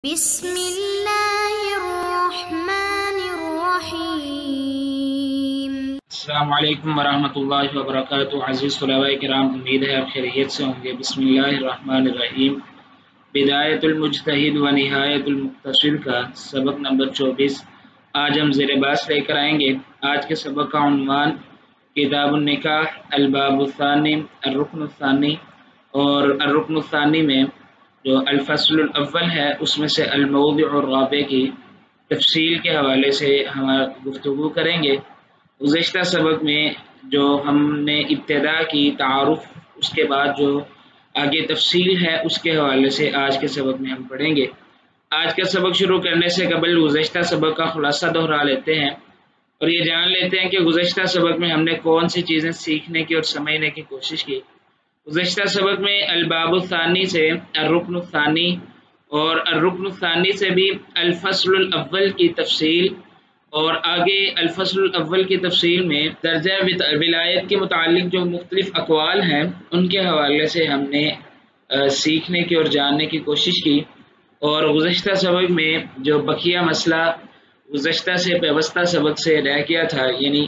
بسم اللہ الرحمن الرحیم۔ السلام علیکم ورحمۃ اللہ وبرکاتہ۔ عزیز طلباء کرام، امید ہے آپ خیریت سے ہوں گے۔ بسم اللہ الرحمن الرحیم۔ بدایت المجتہد و نہایت المقتصد کا سبق نمبر 24 آج ہم زیر بحث لے کر آئیں گے۔ آج کے سبق کا عنوان کتاب النکاح الباب الثانی الرکن الثانی، اور الرکن الثانی میں جو الفصل الاول ہے اس میں سے الموضع الرابع کی تفصیل کے حوالے سے ہم گفتگو کریں گے۔ گزشتہ سبق میں جو ہم نے ابتدا کی تعارف، اس کے بعد جو آگے تفصیل ہے اس کے حوالے سے آج کے سبق میں ہم پڑھیں گے۔ آج کا سبق شروع کرنے سے قبل گزشتہ سبق کا خلاصہ دہرا لیتے ہیں اور یہ جان لیتے ہیں کہ گزشتہ سبق میں ہم نے کون سی چیزیں سیکھنے کی اور سمجھنے کی کوشش کی۔ گزشتہ سبق میں الباب الثانی سے الرکن الثانی اور الرکن الثانی سے بھی الفصل الاول کی تفصیل، اور آگے الفصل الاول کی تفصیل میں درجہ ولایت کے متعلق جو مختلف اقوال ہیں ان کے حوالے سے ہم نے سیکھنے کی اور جاننے کی کوشش کی۔ اور گزشتہ سبق میں جو بقیہ مسئلہ گزشتہ سے پیوستہ سبق سے رہ گیا تھا، یعنی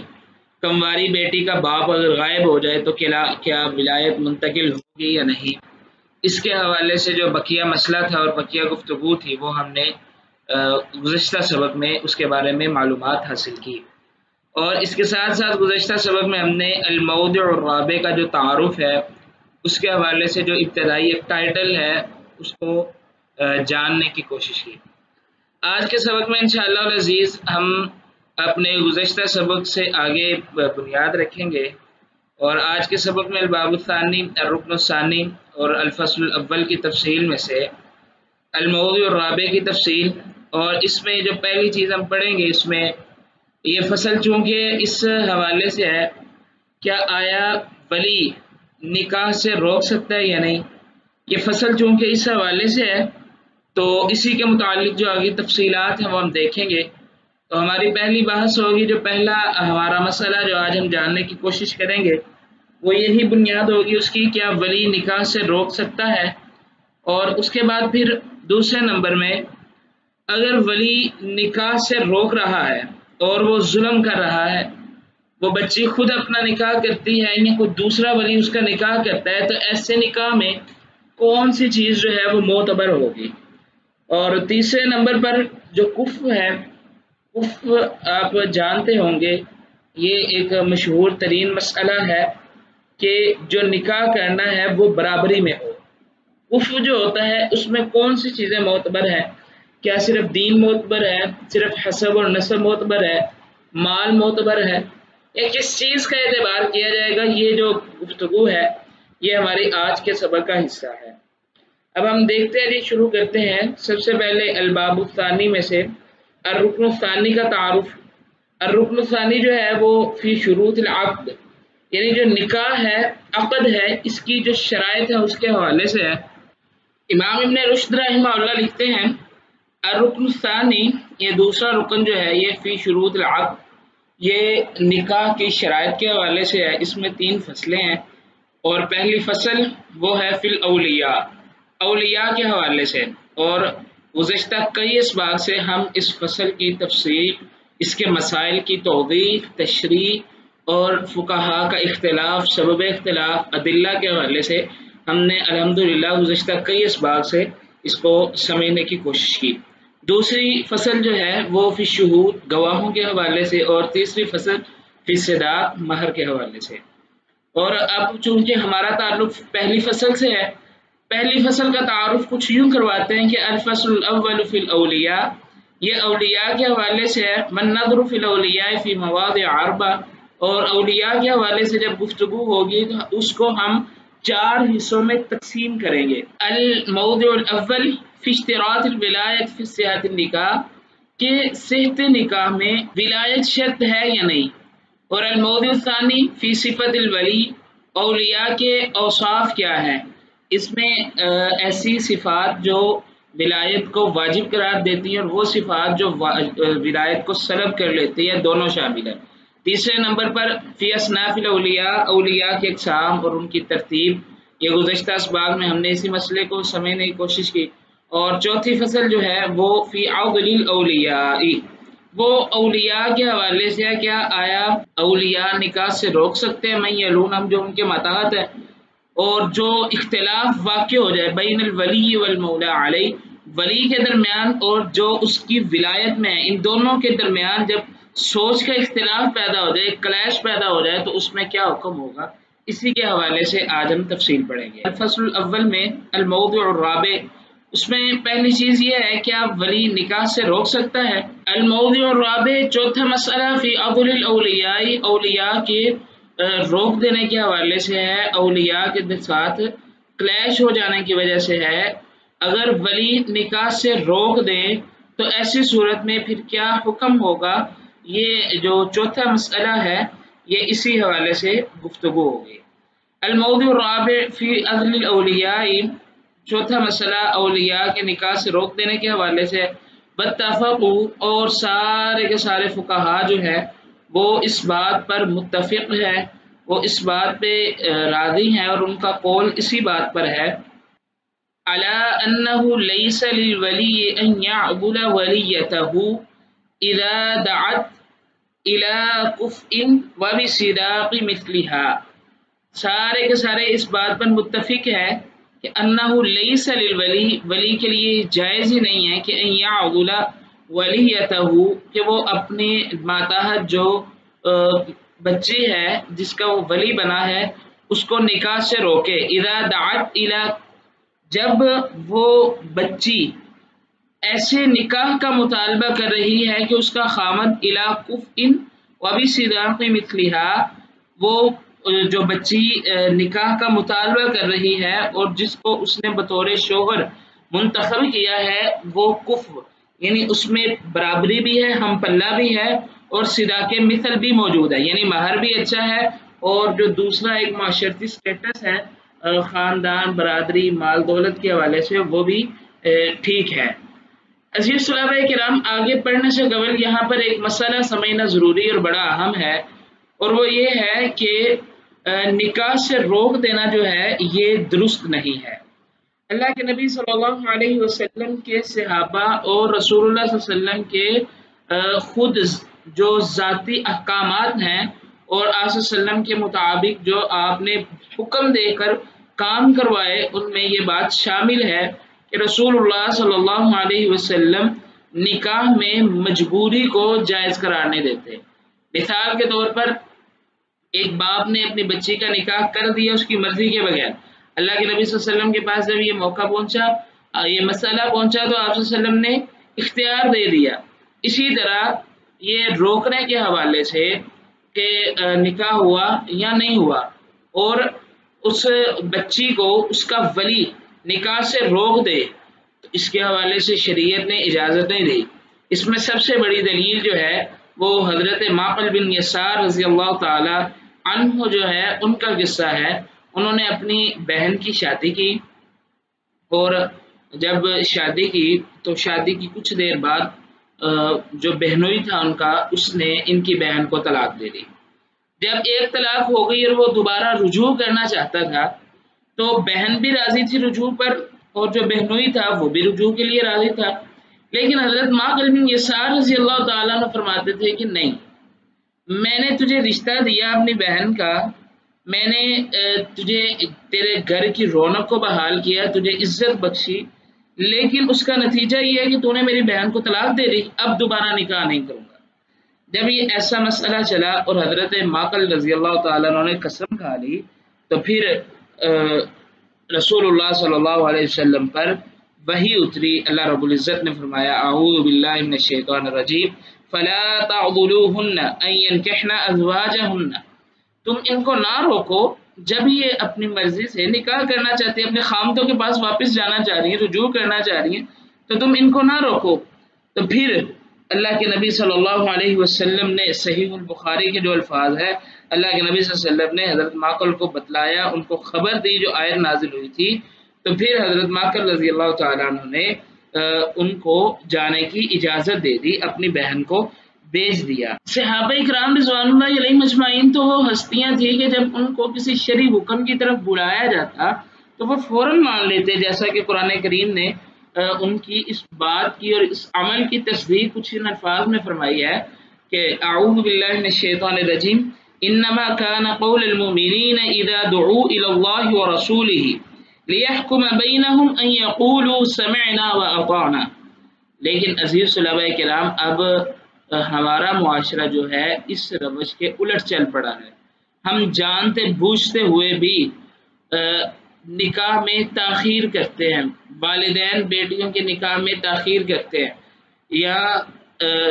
کمواری بیٹی کا باپ اگر غائب ہو جائے تو کیا ولایت منتقل ہوگی یا نہیں، اس کے حوالے سے جو بقیہ مسئلہ تھا اور بقیہ گفتگو تھی وہ ہم نے گزشتہ سبق میں اس کے بارے میں معلومات حاصل کی۔ اور اس کے ساتھ ساتھ گزشتہ سبق میں ہم نے الموضع الرابع کا جو تعارف ہے اس کے حوالے سے جو ابتدائی ایک ٹائٹل ہے اس کو جاننے کی کوشش کی۔ آج کے سبق میں انشاءاللہ العزیز ہم اپنے گزشتہ سبق سے آگے بنیاد رکھیں گے، اور آج کے سبق میں الباب الثانی الرکن الثانی اور الفصل الاول کی تفصیل میں سے الموضوع الرابع کی تفصیل، اور اس میں جو پہلی چیز ہم پڑھیں گے، اس میں یہ فصل چونکہ اس حوالے سے ہے کیا آیا ولی نکاح سے روک سکتا ہے یا نہیں، یہ فصل چونکہ اس حوالے سے ہے تو اسی کے متعلق جو آگے تفصیلات ہیں وہ ہم دیکھیں گے۔ تو ہماری پہلی بحث ہوگی، جو پہلا ہمارا مسئلہ جو آج ہم جاننے کی کوشش کریں گے وہ یہی بنیاد ہوگی اس کی، کیا ولی نکاح سے روک سکتا ہے، اور اس کے بعد پھر دوسرے نمبر میں اگر ولی نکاح سے روک رہا ہے اور وہ ظلم کر رہا ہے، وہ بچی خود اپنا نکاح کرتی ہے یا کوئی دوسرا ولی اس کا نکاح کرتا ہے، تو ایسے نکاح میں کون سی چیز جو ہے وہ معتبر ہوگی۔ اور تیسرے نمبر پر جو کفو ہے، کفو آپ جانتے ہوں گے یہ ایک مشہور ترین مسئلہ ہے کہ جو نکاح کرنا ہے وہ برابری میں ہو۔ کفو جو ہوتا ہے اس میں کون سی چیزیں معتبر ہیں، کیا صرف دین معتبر ہے، صرف حسب اور نسب معتبر ہے، مال معتبر ہے، یا کس چیز کا اعتبار کیا جائے گا، یہ جو گفتگو ہے یہ ہماری آج کے سبق کا حصہ ہے۔ اب ہم دیکھتے ہیں، شروع کرتے ہیں سب سے پہلے الباب الثانی میں سے الرکن الثانی کا تعارف۔ الرکن الثانی جو ہے وہ فی شروط العقد، یعنی جو نکاح ہے، عقد ہے، اس کی جو شرائط ہے اس کے حوالے سے ہے۔ امام ابن رشد رحمہ اللہ لکھتے ہیں الرکن الثانی، یہ دوسرا رکن جو ہے یہ فی شروط العقد، یہ نکاح کی شرائط کے حوالے سے ہے۔ اس میں 3 فصلیں ہیں، اور پہلی فصل وہ ہے فی الاولیاء، اولیاء کے حوالے سے، اور گزشتہ کئی اسباق سے ہم اس فصل کی تفصیل، اس کے مسائل کی توضیح، تشریح اور فقہاء کا اختلاف، سبب اختلاف، ادلہ کے حوالے سے ہم نے الحمدللہ گزشتہ کئی اسباق سے اس کو سمجھنے کی کوشش کی۔ دوسری فصل جو ہے وہ فی شہود، گواہوں کے حوالے سے، اور تیسری فصل فی صداق، مہر کے حوالے سے۔ اور اب چونکہ ہمارا تعلق پہلی فصل سے ہے، پہلی فصل کا تعارف کچھ یوں کرواتے ہیں کہ الفصل الاول فی الاولیاء، یہ اولیاء کے حوالے سے ہے۔ من نظر فی الاولیاء فی مواضع اربع، اور اولیاء کے حوالے سے جب گفتگو ہوگی تو اس کو ہم 4 حصوں میں تقسیم کریں گے۔ الموضع الاول فی اشتراط الولایت فی صحت النکاح، کہ صحت نکاح میں ولایت شرط ہے یا نہیں، اور الموضع الثانی فی صفت الولی، اولیاء کے اوصاف کیا ہیں، اس میں ایسی صفات جو ولایت کو واجب قرار دیتی ہیں اور وہ صفات جو ولایت کو سلب کر لیتی ہیں، دونوں شامل ہیں۔ تیسرے نمبر پر فی اصناف الاولیاء، اولیاء کے اقسام اور ان کی ترتیب، یہ گزشتہ اسباق میں ہم نے اسی مسئلے کو سمجھنے کی کوشش کی۔ اور چوتھی فصل جو ہے وہ فی عضل الاولیاء، وہ اولیاء کے حوالے سے ہے، کیا آیا اولیاء نکاح سے روک سکتے ہیں من یلونہم، جو ان کے ماتحت ہے، اور جو اختلاف واقع ہو جائے بین الولی والمولا علیہ، ولی کے درمیان اور جو اس کی ولایت میں ہے، ان دونوں کے درمیان جب سوچ کا اختلاف پیدا ہو جائے، کلیش پیدا ہو جائے، تو اس میں کیا حکم ہوگا، اسی کے حوالے سے آج ہم تفصیل پڑھیں گے۔ الفصل الاول میں الموضوع الرابع، اس میں پہلی چیز یہ ہے کہ آپ ولی نکاح سے روک سکتا ہے۔ الموضوع الرابع، چوتھا مسئلہ فی عضل الاولیاء، اولیاء کے روک دینے کے حوالے سے ہے، اولیاء کے ساتھ کلیش ہو جانے کی وجہ سے ہے۔ اگر ولی نکاح سے روک دے تو ایسی صورت میں پھر کیا حکم ہوگا، یہ جو چوتھا مسئلہ ہے یہ اسی حوالے سے گفتگو ہوگی۔ الموضوع الرابع فی عضل الاولیاء، چوتھا مسئلہ اولیاء کے نکاح سے روک دینے کے حوالے سے، باتفقوا، اور سارے کے سارے فقہا جو ہے وہ اس بات پر متفق ہے، وہ اس بات پہ راضی ہیں اور ان کا قول اسی بات پر ہے، علی انہ لیس للولی ان یعضل ولیتہ اذا دعت الى کفء وبصداق مثلها، سارے کے سارے اس بات پر متفق ہے کہ انہ لیس للولی، ولی کے لیے جائز ہی نہیں ہے کہ ان یعضل ولیتہ، کہ وہ اپنے ماتحت جو بچی ہے جس کا وہ ولی بنا ہے اس کو نکاح سے روکے، اذا دعت الی، جب وہ بچی ایسے نکاح کا مطالبہ کر رہی ہے کہ اس کا خامد الی کفء وبصداق مثلها، وہ جو بچی نکاح کا مطالبہ کر رہی ہے اور جس کو اس نے بطور شوہر منتخب کیا ہے وہ کفء، یعنی اس میں برابری بھی ہے، ہم پلہ بھی ہے، اور صداق مثل بھی موجود ہے، یعنی مہر بھی اچھا ہے، اور جو دوسرا ایک معاشرتی سٹیٹس ہے خاندان، برادری، مال دولت کے حوالے سے وہ بھی ٹھیک ہے۔ عزیز طلباء کرام، آگے پڑھنے سے قبل یہاں پر ایک مسئلہ سمجھنا ضروری اور بڑا اہم ہے، اور وہ یہ ہے کہ نکاح سے روک دینا جو ہے یہ درست نہیں ہے۔ اللہ کے نبی صلی اللہ علیہ وسلم کے صحابہ اور رسول اللہ صلی اللہ علیہ وسلم کے خود جو ذاتی احکامات ہیں اور آپ صلی اللہ علیہ وسلم کے مطابق جو آپ نے حکم دے کر کام کروائے، ان میں یہ بات شامل ہے کہ رسول اللہ صلی اللہ علیہ وسلم نکاح میں مجبوری کو جائز قرار نہیں دیتے۔ مثال کے طور پر ایک باپ نے اپنی بچی کا نکاح کر دیا اس کی مرضی کے بغیر، اللہ کے نبی صلی اللہ علیہ وسلم کے پاس جب یہ موقع پہنچا، یہ مسئلہ پہنچا، تو آپ صلی اللہ علیہ وسلم نے اختیار دے دیا۔ اسی طرح یہ روکنے کے حوالے سے کہ نکاح ہوا یا نہیں ہوا اور اس بچی کو اس کا ولی نکاح سے روک دے، تو اس کے حوالے سے شریعت نے اجازت نہیں دی۔ اس میں سب سے بڑی دلیل جو ہے وہ حضرت معقل بن یسار رضی اللہ تعالی عنہ جو ہے ان کا قصہ ہے۔ انہوں نے اپنی بہن کی شادی کی، اور جب شادی کی تو شادی کی کچھ دیر بعد جو بہنوئی تھا ان کا، اس نے ان کی بہن کو طلاق دے دی۔ جب ایک طلاق ہو گئی اور وہ دوبارہ رجوع کرنا چاہتا تھا تو بہن بھی راضی تھی رجوع پر، اور جو بہنوئی تھا وہ بھی رجوع کے لیے راضی تھا، لیکن حضرت معقل بن یسار رضی اللہ تعالیٰ عنہ فرماتے تھے کہ نہیں، میں نے تجھے رشتہ دیا اپنی بہن کا، میں نے تجھے تیرے گھر کی رونق کو بحال کیا، تجھے عزت بخشی، لیکن اس کا نتیجہ یہ ہے کہ تو نے میری بہن کو طلاق دے دی، اب دوبارہ نکاح نہیں کروں گا۔ جب یہ ایسا مسئلہ چلا اور حضرت معقل رضی اللہ تعالیٰ عنہ نے قسم کھا لی، تو پھر رسول اللہ صلی اللہ علیہ وسلم پر وحی اتری۔ اللہ رب العزت نے فرمایا اعوذ باللہ من الشیطان الرجیم فلا تعضلوهن ان ينكحن ازواجهن، تم ان کو نہ روکو جب یہ اپنی مرضی سے نکاح کرنا چاہتی ہیں، اپنے خامدوں کے پاس واپس جانا چاہ رہی ہیں، رجوع کرنا چاہ رہی ہیں، تو تم ان کو نہ روکو۔ تو پھر اللہ کے نبی صلی اللہ علیہ وسلم نے صحیح البخاری کے جو الفاظ ہے، اللہ کے نبی صلی اللہ علیہ وسلم نے حضرت معقل کو بتلایا، ان کو خبر دی جو آیت نازل ہوئی تھی، تو پھر حضرت معقل رضی اللہ تعالیٰ عنہ نے ان کو جانے کی اجازت دے دی، اپنی بہن کو بھیج دیا۔ صحابہ کرام رضوان اللہ علیہم اجمعین تو وہ ہستیاں تھیں کہ جب ان کو کسی شرعی حکم کی طرف بلایا جاتا تو وہ فوراً مان لیتے، جیسا کہ قرآن کریم نے ان کی اس بات کی اور اس عمل کی تصدیق کچھ ان الفاظ میں فرمائی ہے کہ اعوذ باللہ من الشیطان الرجیم انما كان قول المؤمنین اذا دعوا الى الله ورسوله ليحكم بينهم ان يقولوا سمعنا واطعنا. لیکن عزیز طلباء کرام، اب ہمارا معاشرہ جو ہے اس روش کے الٹ چل پڑا ہے. ہم جانتے بوجھتے ہوئے بھی نکاح میں تاخیر کرتے ہیں، والدین بیٹیوں کے نکاح میں تاخیر کرتے ہیں، یا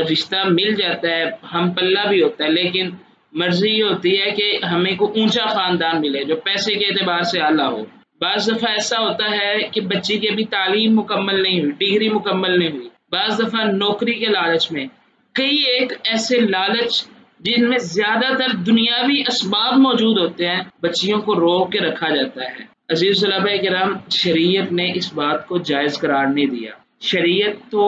رشتہ مل جاتا ہے، ہم پلہ بھی ہوتا ہے، لیکن مرضی یہ ہوتی ہے کہ ہمیں کو اونچا خاندان ملے جو پیسے کے اعتبار سے اعلیٰ ہو. بعض دفعہ ایسا ہوتا ہے کہ بچی کی ابھی تعلیم مکمل نہیں ہوئی، ڈگری مکمل نہیں ہوئی، بعض دفعہ نوکری کے لالچ میں، کئی ایک ایسے لالچ جن میں زیادہ تر دنیاوی اسباب موجود ہوتے ہیں، بچیوں کو روک کے رکھا جاتا ہے. عزیز طلباء کرام، شریعت نے اس بات کو جائز قرار نہیں دیا. شریعت تو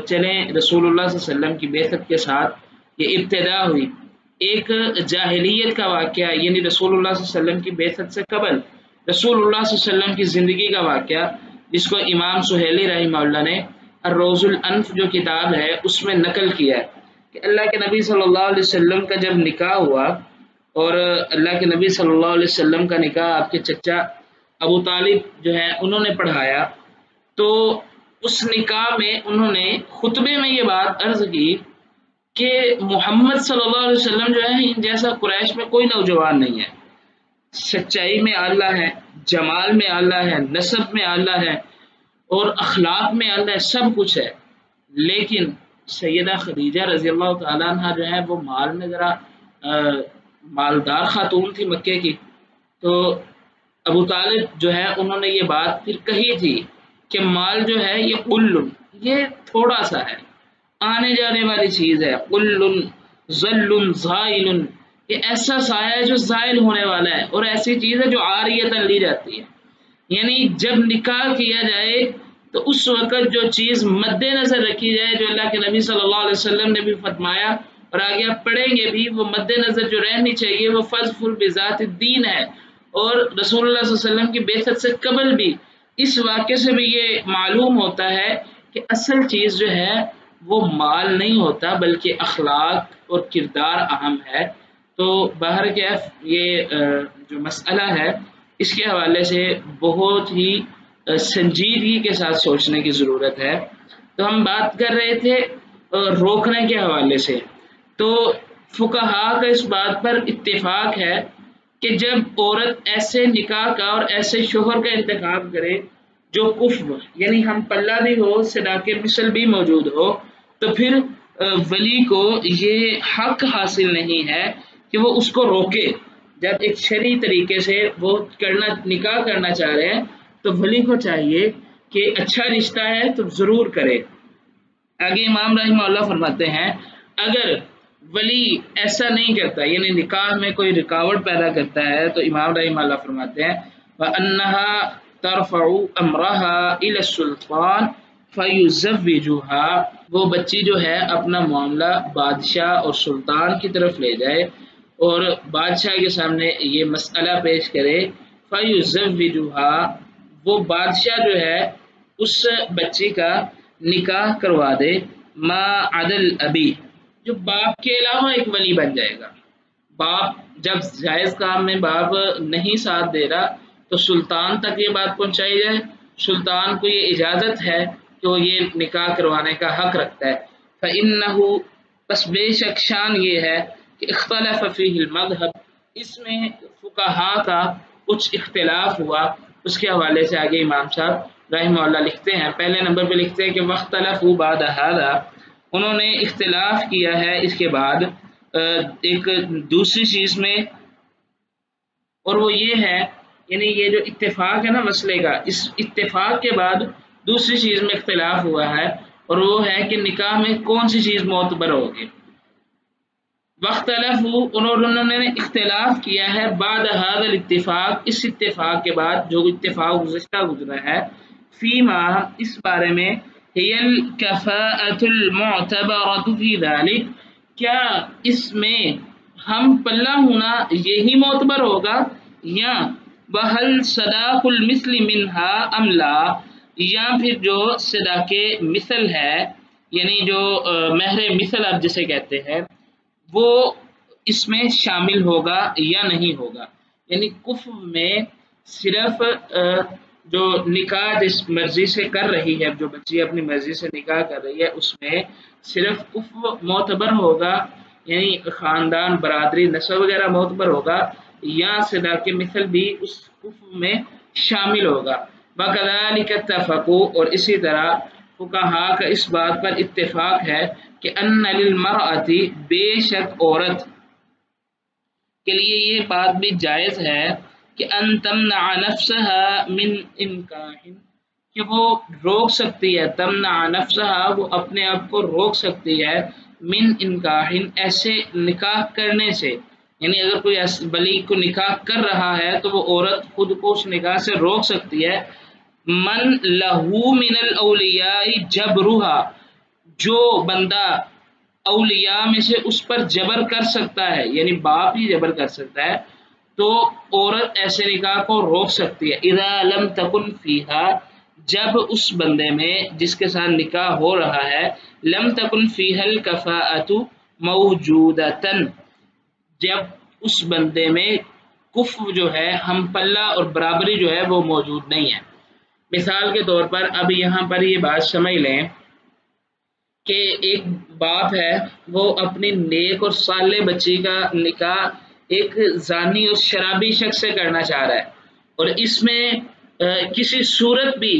چلیں رسول اللہ صلی اللہ علیہ وسلم کی بعثت کے ساتھ یہ ابتدا ہوئی. ایک جاہلیت کا واقعہ، یعنی رسول اللہ صلی اللہ علیہ وسلم کی بعثت سے قبل رسول اللہ صلی اللہ علیہ وسلم کی زندگی کا واقعہ، جس کو امام سہیلی رحمہ اللہ نے الروض الانف جو کتاب ہے اس میں نقل کیا ہے کہ اللہ کے نبی صلی اللہ علیہ وسلم کا جب نکاح ہوا، اور اللہ کے نبی صلی اللہ علیہ وسلم کا نکاح آپ کے چچا ابو طالب جو ہے انہوں نے پڑھایا، تو اس نکاح میں انہوں نے خطبے میں یہ بات عرض کی کہ محمد صلی اللہ علیہ وسلم جو ہے ان جیسا قریش میں کوئی نوجوان نہیں ہے، سچائی میں اعلیٰ ہے، جمال میں اعلیٰ ہے، نسب میں اعلیٰ ہے، اور اخلاق میں اعلیٰ ہے، سب کچھ ہے. لیکن سیدہ خدیجہ رضی اللہ تعالیٰ عنہ جو ہے وہ مال میں ذرا مالدار خاتون تھی مکے کی، تو ابو طالب جو ہے انہوں نے یہ بات پھر کہی تھی کہ مال جو ہے یہ قل، یہ تھوڑا سا ہے، آنے جانے والی چیز ہے، قل ظل زائل، یہ ایسا سایہ ہے جو زائل ہونے والا ہے، اور ایسی چیز ہے جو عاریۃ لی جاتی ہے. یعنی جب نکاح کیا جائے تو اس وقت جو چیز مد نظر رکھی جائے، جو اللہ کے نبی صلی اللہ علیہ وسلم نے بھی فرمایا اور آگے آپ پڑھیں گے بھی، وہ مد نظر جو رہنی چاہیے وہ فظفر بذات الدین ہے. اور رسول اللہ صلی اللہ علیہ وسلم کی بعثت سے قبل بھی اس واقعے سے بھی یہ معلوم ہوتا ہے کہ اصل چیز جو ہے وہ مال نہیں ہوتا بلکہ اخلاق اور کردار اہم ہے. تو بہرکیف یہ جو مسئلہ ہے اس کے حوالے سے بہت ہی سنجیدگی کے ساتھ سوچنے کی ضرورت ہے. تو ہم بات کر رہے تھے روکنے کے حوالے سے، تو فقہا کا اس بات پر اتفاق ہے کہ جب عورت ایسے نکاح کا اور ایسے شوہر کا انتخاب کرے جو کفو یعنی ہم پلہ بھی ہو، صداق مثل بھی موجود ہو، تو پھر ولی کو یہ حق حاصل نہیں ہے کہ وہ اس کو روکے. جب ایک شرعی طریقے سے وہ نکاح کرنا چاہ رہے ہیں تو ولی کو چاہیے کہ اچھا رشتہ ہے تو ضرور کرے. آگے امام رحمہ اللہ فرماتے ہیں اگر ولی ایسا نہیں کرتا، یعنی نکاح میں کوئی رکاوٹ پیدا کرتا ہے، تو امام رحمہ اللہ فرماتے ہیں وَأَنَّهَا تَرْفَعُ أَمْرَهَا إِلَى السُّلْطَانِ فَيُزَوِّجُهَا، وہ بچی جو ہے اپنا معاملہ بادشاہ اور سلطان کی طرف لے جائے اور بادشاہ کے سامنے یہ مسئلہ پیش کرے. فَيُزَوِّجُهَا، وہ بادشاہ جو ہے اس بچی کا نکاح کروا دے. ما عدل ابی، جو باپ کے علاوہ ایک ولی بن جائے گا. باپ جب جائز کام میں باپ نہیں ساتھ دے رہا تو سلطان تک یہ بات پہنچائی جائے، سلطان کو یہ اجازت ہے کہ وہ یہ نکاح کروانے کا حق رکھتا ہے. فَإِنَّهُ، بس بے شک شان یہ ہے کہ اختلف فیہ المذہب، اس میں فقہا کا کچھ اختلاف ہوا. اس کے حوالے سے آگے امام صاحب رحمہ اللہ لکھتے ہیں، پہلے نمبر پہ لکھتے ہیں کہ وَاخْتَلَفُوا بَعْدَ هَذَا، انہوں نے اختلاف کیا ہے اس کے بعد ایک دوسری چیز میں، اور وہ یہ ہے یعنی یہ جو اتفاق ہے نا مسئلے کا، اس اتفاق کے بعد دوسری چیز میں اختلاف ہوا ہے، اور وہ ہے کہ نکاح میں کون سی چیز معتبر ہوگی. واختلفوا، انہوں نے اختلاف کیا ہے بعد هذا الاتفاق، اس اتفاق کے بعد جو اتفاق گزشتہ گزرا ہے، فیما، اس بارے میں، هي الكفاءة المعتبرة في ذلك، کیا اس میں ہم پلہ ہونا یہی معتبر ہوگا، یا بہل صداق المثل منها ام لا، یا پھر جو صداق مثل ہے یعنی جو مہر مثل آپ جسے کہتے ہیں وہ اس میں شامل ہوگا یا نہیں ہوگا. یعنی کفو میں صرف جو نکاح جس مرضی سے کر رہی ہے، جو بچی اپنی مرضی سے نکاح کر رہی ہے، اس میں صرف کفو معتبر ہوگا، یعنی خاندان، برادری، نسب وغیرہ معتبر ہوگا، یا صداق مثل بھی اس کفو میں شامل ہوگا. وَكَذَلِكَ اتَّفَقُوا، اور اسی طرح فقہا کا اس بات پر اتفاق ہے کہ ان للمرأة، بے شک عورت کے لیے یہ بات بھی جائز ہے کہ ان تمنع نفسها من انکاح، کہ وہ روک سکتی ہے، تمنع نفسها، وہ اپنے آپ کو روک سکتی ہے، من انکاح، ایسے نکاح کرنے سے. یعنی اگر کوئی ولی کو نکاح کر رہا ہے تو وہ عورت خود کو اس نکاح سے روک سکتی ہے. من لہو من الاولیاء جبرها، جو بندہ اولیاء میں سے اس پر جبر کر سکتا ہے، یعنی باپ ہی جبر کر سکتا ہے، تو عورت ایسے نکاح کو روک سکتی ہے. اذا لم تکن فیہا، جب اس بندے میں جس کے ساتھ نکاح ہو رہا ہے، لم تکن فیہا الکفاءۃ موجودۃ، جب اس بندے میں کفو جو ہے، ہم پلہ اور برابری جو ہے وہ موجود نہیں ہے. مثال کے طور پر اب یہاں پر یہ بات سمجھ لیں کہ ایک باپ ہے، وہ اپنی نیک اور صالح بچی کا نکاح ایک زانی اور شرابی شخص سے کرنا چاہ رہا ہے، اور اس میں کسی صورت بھی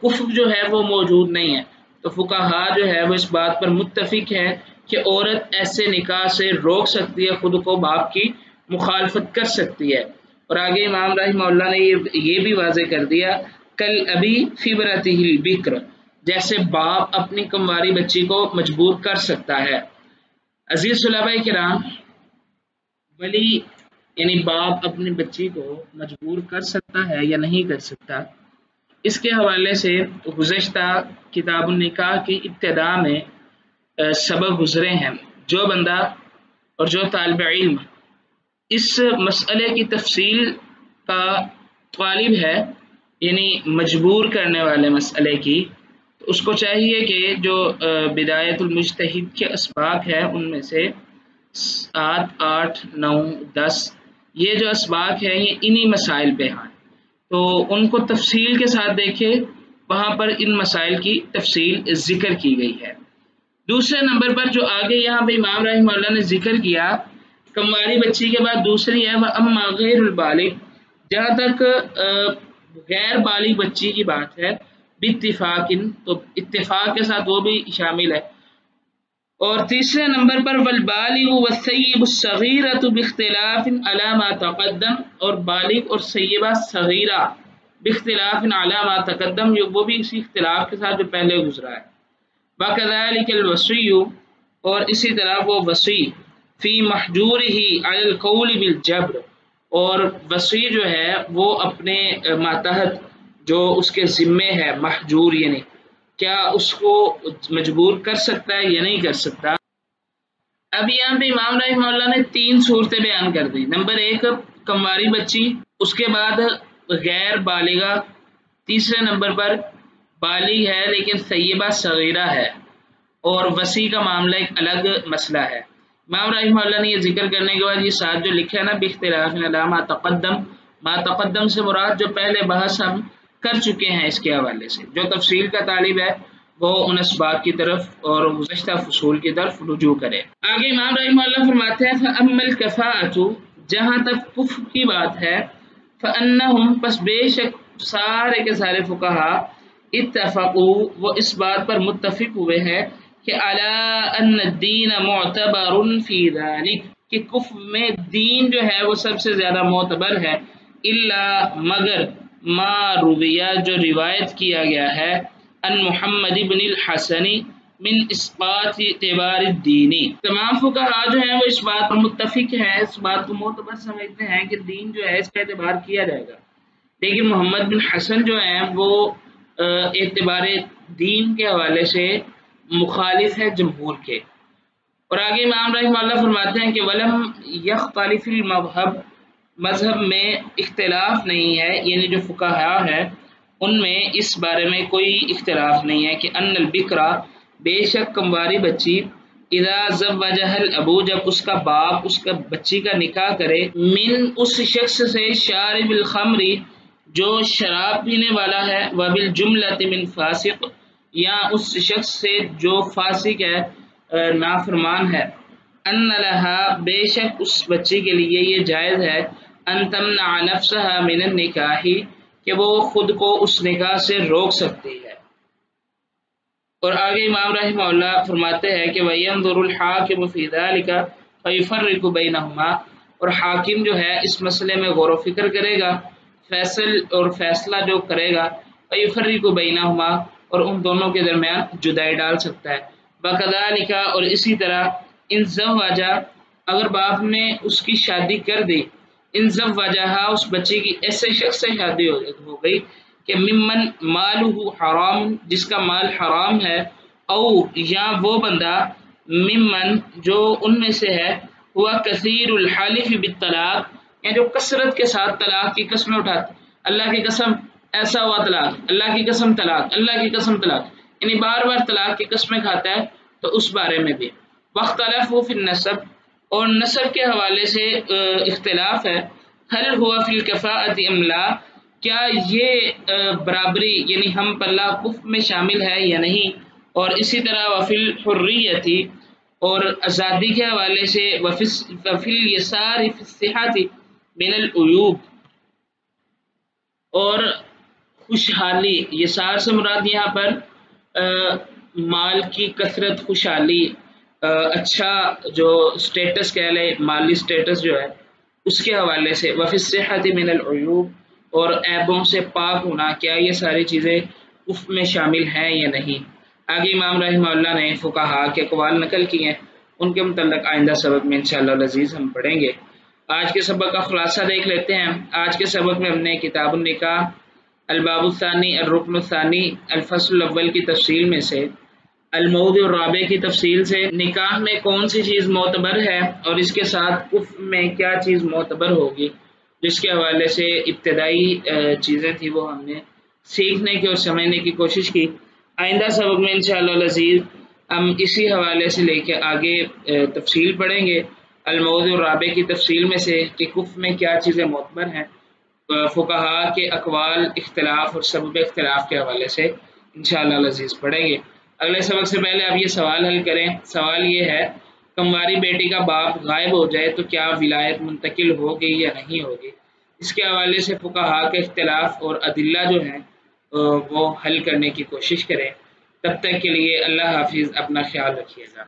کفر جو ہے وہ موجود نہیں ہے. تو فقہا جو ہے وہ اس بات پر متفق ہے کہ عورت ایسے نکاح سے روک سکتی ہے، خود کو باپ کی مخالفت کر سکتی ہے. اور آگے امام رحمہ اللہ نے یہ بھی واضح کر دیا، کل ابھی فبرتہ البکر، جیسے باپ اپنی کمواری بچی کو مجبور کر سکتا ہے. عزیز طلباء کرام، ولی یعنی باپ اپنی بچی کو مجبور کر سکتا ہے یا نہیں کر سکتا، اس کے حوالے سے گزشتہ کتاب النکاح کی ابتدا میں سبق گزرے ہیں. جو بندہ اور جو طالب علم اس مسئلے کی تفصیل کا طالب ہے، یعنی مجبور کرنے والے مسئلے کی، تو اس کو چاہیے کہ جو بدایت المجتہد کے اسباق ہیں ان میں سے 7، 8، 9، 10 یہ جو اسباق ہیں یہ انہی مسائل پہ ہیں، تو ان کو تفصیل کے ساتھ دیکھے، وہاں پر ان مسائل کی تفصیل ذکر کی گئی ہے. دوسرے نمبر پر جو آگے یہاں پہ امام رحمہ اللہ نے ذکر کیا، کمواری بچی کے بعد دوسری ہے اما غیر البالغ، جہاں تک غیر بالغ بچی کی بات ہے، باتفاق، تو اتفاق کے ساتھ وہ بھی شامل ہے. اور تیسرے نمبر پر والبالغ والثیب الصغیرۃ باختلاف علی ما تقدم، اور بالغ اور سیبہ صغیرہ باختلاف علی ما تقدم، وہ بھی اسی اختلاف کے ساتھ جو پہلے گزرا ہے. وکذلک الوصی، اور اسی طرح وہ وصی فی محجورہ علی القول بالجبر، اور وصی جو ہے وہ اپنے ماتحت جو اس کے ذمے ہے محجور، یعنی کیا اس کو مجبور کر سکتا ہے یا نہیں کر سکتا. اب یہاں پہ امام رحمہ اللہ نے 3 صورتیں بیان کر دی. نمبر 1 کمواری بچی، اس کے بعد غیر بالغہ، تیسرے نمبر پر بالغ ہے لیکن سیبہ صغیرہ ہے، اور وصی کا معاملہ ایک الگ مسئلہ ہے. امام رحمہ اللہ نے یہ ذکر کرنے کے بعد یہ ساتھ جو لکھا ہے نا باختلاف علی ما تقدم، ما تقدم سے مراد جو پہلے بحث ہم کر چکے ہیں اس کے حوالے سے. جو تفصیل کا طالب ہے وہ ان اسباق کی طرف اور گزشتہ فصول کی طرف رجوع کرے. آگے امام رحمہ اللہ فرماتے ہیں فَأَمَّا الْكَفَاءَةُ، جہاں تک کفر کی بات ہے، فَأَنَّهُمْ، پس بے شک سارے کے سارے فقہا، اتفقوا، وہ اس بات پر متفق ہوئے ہیں کہ علی ان الدین معتبر فی ذلک، کہ کفر میں دین جو ہے وہ سب سے زیادہ معتبر ہے، الا مگر ما رویہ، جو روایت کیا گیا ہے، ان محمد بن الحسن من اسقاط اعتبار الدینی. تمام فقہا جو ہیں وہ اس بات پر متفق ہیں، اس بات کو معتبر سمجھتے ہیں کہ دین جو ہے اس کا اعتبار کیا جائے گا، لیکن محمد بن حسن جو ہیں وہ اعتبار دین کے حوالے سے مخالف ہے جمہور کے. اور آگے امام رحمہ اللہ فرماتے ہیں کہ ولم یختلف المذہب، مذہب میں اختلاف نہیں ہے، یعنی جو فقہا ہے ان میں اس بارے میں کوئی اختلاف نہیں ہے کہ ان البکرا بے شک کمواری بچی اذا زوجها الابو جب اس کا باپ اس کا بچی کا نکاح کرے من اس شخص سے شارب الخمر جو شراب پینے والا ہے وبالجملۃ من فاسق یا اس شخص سے جو فاسق ہے نافرمان ہے ان لها بے شک اس بچی کے لیے یہ جائز ہے ان تمنع نفسها من النکاح کہ وہ خود کو اس نکاح سے روک سکتی ہے۔ اور آگے امام رحمہ اللہ فرماتے ہیں کہ وَيَنْظُرُ الْحَاكِمُ فِي ذَلِكَ فَيُفَرِّقُ بَيْنَهُمَا اور حاکم جو ہے اس مسئلے میں غور و فکر کرے گا فیصلہ جو کرے گا فَيُفَرِّقُ بَيْنَهُمَا اور ان دونوں کے درمیان جدائی ڈال سکتا ہے۔ وَكَذَلِكَ اور اسی طرح ان زوجہ اگر باپ نے اس کی شادی کر دی ان زوجہا اس بچی کی ایسے شخص سے شادی ہو گئی کہ ممن مالہ حرام جس کا مال حرام ہے او یا وہ بندہ ممن جو ان میں سے ہے ہوا کثیر الحلف بالطلاق یا جو کثرت کے ساتھ طلاق کی قسمیں اٹھاتا اللہ کی قسم ایسا ہوا طلاق اللہ کی قسم طلاق اللہ کی قسم طلاق یعنی بار بار طلاق کی قسمیں کھاتا ہے تو اس بارے میں بھی واختلف فی النسب اور نسب کے حوالے سے اختلاف ہے حل ہوا فی الکفاءۃ ام لا کیا یہ برابری یعنی ہم پلہ کف میں شامل ہے یا نہیں اور اسی طرح وفی الحریت اور آزادی کے حوالے سے وفی الیسار فی الصحۃ من العیوب اور خوشحالی یسار سے مراد یہاں پر مال کی کثرت خوشحالی اچھا جو سٹیٹس کہہ لے مالی سٹیٹس جو ہے اس کے حوالے سے وفی الصحۃ من العیوب اور عیبوں سے پاک ہونا کیا یہ ساری چیزیں کف میں شامل ہیں یا نہیں۔ آگے امام رحمہ اللہ نے فقہا کے اقوال نقل کیے ہیں ان کے متعلق آئندہ سبق میں انشاءاللہ العزیز ہم پڑھیں گے۔ آج کے سبق کا خلاصہ دیکھ لیتے ہیں۔ آج کے سبق میں ہم نے کتاب النکاح الباب الثانی الرکن الثانی الفصل الاول کی تفصیل میں سے الموضع الرابع کی تفصیل سے نکاح میں کون سی چیز معتبر ہے اور اس کے ساتھ کف میں کیا چیز معتبر ہوگی جس کے حوالے سے ابتدائی چیزیں تھیں وہ ہم نے سیکھنے کی اور سمجھنے کی کوشش کی۔ آئندہ سبق میں انشاءاللہ العزیز ہم اسی حوالے سے لے کے آگے تفصیل پڑھیں گے الموضع الرابع کی تفصیل میں سے کہ کف میں کیا چیزیں معتبر ہیں فقہا کے اقوال اختلاف اور سبب اختلاف کے حوالے سے انشاءاللہ العزیز پڑھیں گے۔ اگلے سبق سے پہلے آپ یہ سوال حل کریں۔ سوال یہ ہے کمواری بیٹی کا باپ غائب ہو جائے تو کیا ولایت منتقل ہوگی یا نہیں ہوگی؟ اس کے حوالے سے فقہا کے اختلاف اور ادلہ جو ہیں وہ حل کرنے کی کوشش کریں۔ تب تک کے لیے اللہ حافظ، اپنا خیال رکھیے گا۔